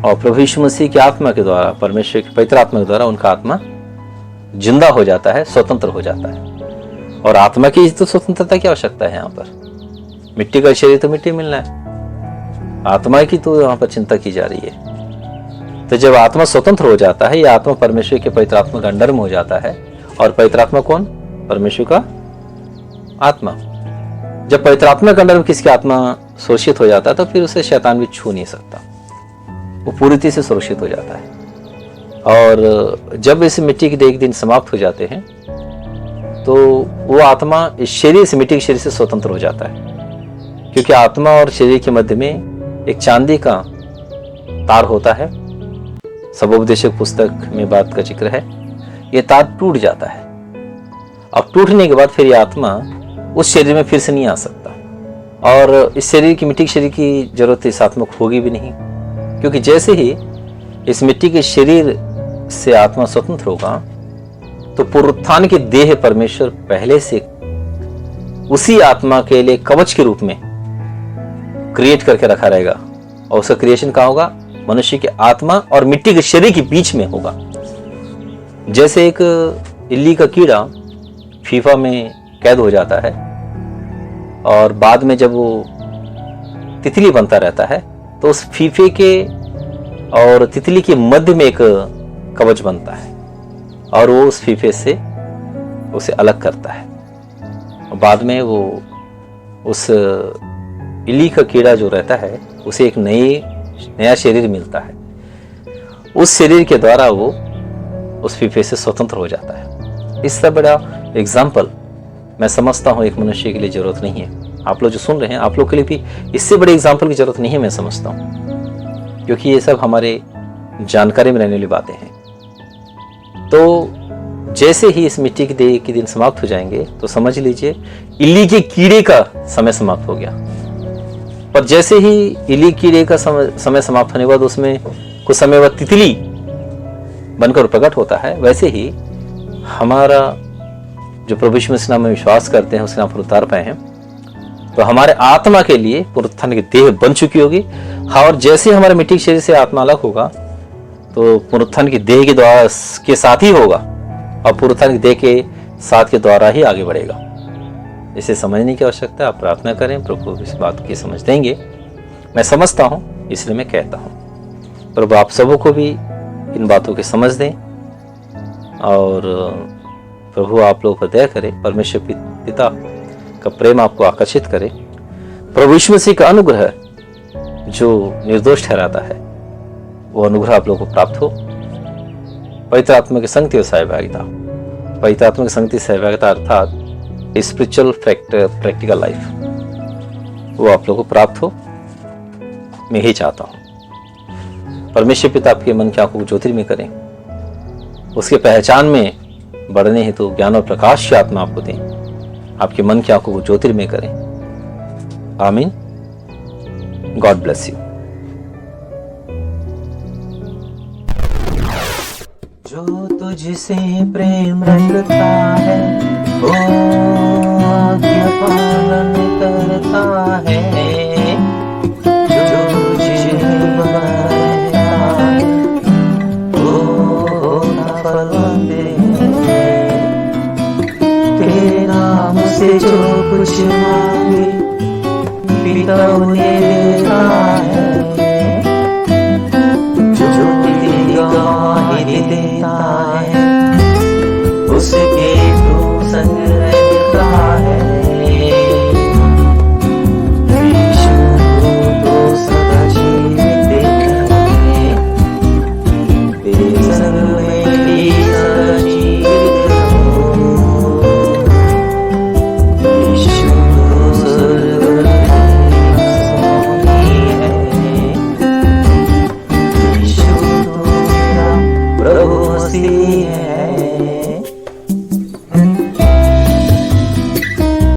और प्रभु यीशु मसीह की आत्मा के द्वारा, परमेश्वर की पवित्र आत्मा के द्वारा उनका आत्मा जिंदा हो जाता है, स्वतंत्र हो जाता है। और आत्मा की तो स्वतंत्रता की आवश्यकता है। यहाँ पर मिट्टी का शरीर तो मिट्टी मिलना है, आत्मा की तो यहाँ पर चिंता की जा रही है। तो जब आत्मा स्वतंत्र हो जाता है, यह आत्मा परमेश्वर के पवित्र आत्मा के अंडर में हो जाता है। और पवित्र आत्मा कौन? परमेश्वर का आत्मा। जब पवित्र आत्मा के अंडर में किसकी आत्मा सुरक्षित हो जाता है तो फिर उसे शैतान भी छू नहीं सकता, वो पूरी तरह से सुरक्षित हो जाता है। और जब इस मिट्टी के देह एक दिन समाप्त हो जाते हैं तो वो आत्मा इस शरीर से, मिट्टी के शरीर से स्वतंत्र हो जाता है, क्योंकि आत्मा और शरीर के मध्य में एक चांदी का तार होता है। सबोपदेशक पुस्तक में बात का जिक्र है। ये तार टूट जाता है। अब टूटने के बाद फिर ये आत्मा उस शरीर में फिर से नहीं आ सकता और इस शरीर की, मिट्टी के शरीर की जरूरत इस आत्मा को होगी भी नहीं, क्योंकि जैसे ही इस मिट्टी के शरीर से आत्मा स्वतंत्र होगा तो पुनरुत्थान के देह परमेश्वर पहले से उसी आत्मा के लिए कवच के रूप में क्रिएट करके रखा रहेगा। और उसका क्रिएशन कहाँ होगा? मनुष्य की आत्मा और मिट्टी के शरीर के बीच में होगा। जैसे एक इल्ली का कीड़ा फीफा में कैद हो जाता है और बाद में जब वो तितली बनता रहता है तो उस फीफे के और तितली के मध्य में एक कवच बनता है और वो उस फीफे से उसे अलग करता है और बाद में वो उस इल्ली का कीड़ा जो रहता है उसे एक नया शरीर मिलता है। उस शरीर के द्वारा वो उस फीफे से स्वतंत्र हो जाता है। इससे बड़ा एग्जाम्पल मैं समझता हूँ एक मनुष्य के लिए जरूरत नहीं है। आप लोग जो सुन रहे हैं, आप लोग के लिए भी इससे बड़े एग्जाम्पल की जरूरत नहीं है, मैं समझता हूँ, क्योंकि ये सब हमारे जानकारी में रहने वाली बातें हैं। तो जैसे ही इस मिट्टी के देह के दिन समाप्त हो जाएंगे तो समझ लीजिए इल्ली के कीड़े का समय समाप्त हो गया। पर जैसे ही इल्ली कीड़े का समय समाप्त होने के बाद उसमें कुछ समय बाद तितली बनकर प्रकट होता है, वैसे ही हमारा जो प्रभु यीशु मसीह में विश्वास करते हैं, उसके नाम पर उतार पाए हैं, तो हमारे आत्मा के लिए पुनरुत्थान की देह बन चुकी होगी। हाँ, और जैसे हमारे मिट्टी के शरीर से आत्मा अलग होगा तो पुनरुत्थान की देह के द्वारा के साथ ही होगा और पुनरुत्थान की देह के साथ के द्वारा ही आगे बढ़ेगा। इसे समझने की आवश्यकता है। आप प्रार्थना करें, प्रभु इस बात की समझ देंगे। मैं समझता हूँ, इसलिए मैं कहता हूँ। प्रभु आप सबों को भी इन बातों की समझ दें और प्रभु आप लोगों पर दया करें। परमेश्वर पिता का प्रेम आपको आकर्षित करे। प्रभु यीशु मसीह का अनुग्रह जो निर्दोष ठहराता है, वो अनुग्रह आप लोगों को प्राप्त हो। पवित्र आत्मा की संगति और सहभागिता, पवित्र आत्मा की संगति सहभागिता अर्थात स्पिरिचुअल प्रैक्टिकल लाइफ, वो आप लोगों को प्राप्त हो, मैं ही चाहता हूँ। परमेश्वर पिता आपके मन की आंखों को ज्योतिर्मय करें, उसके पहचान में बढ़ने हेतु ज्ञान और प्रकाश की आत्मा आपको दें, आपके मन की आंखों को ज्योतिर्मय करें। आमीन। God bless you. जो तुझसे प्रेम रखता है वो आज्ञा पालन करता है, जो तुझे बनाता है वो होगा फलवंत है। तेरे नाम से जो कुछ मांगे पिता उन्हें देता है, जो तेरी गवाही देता है उसके तू संग रहता है।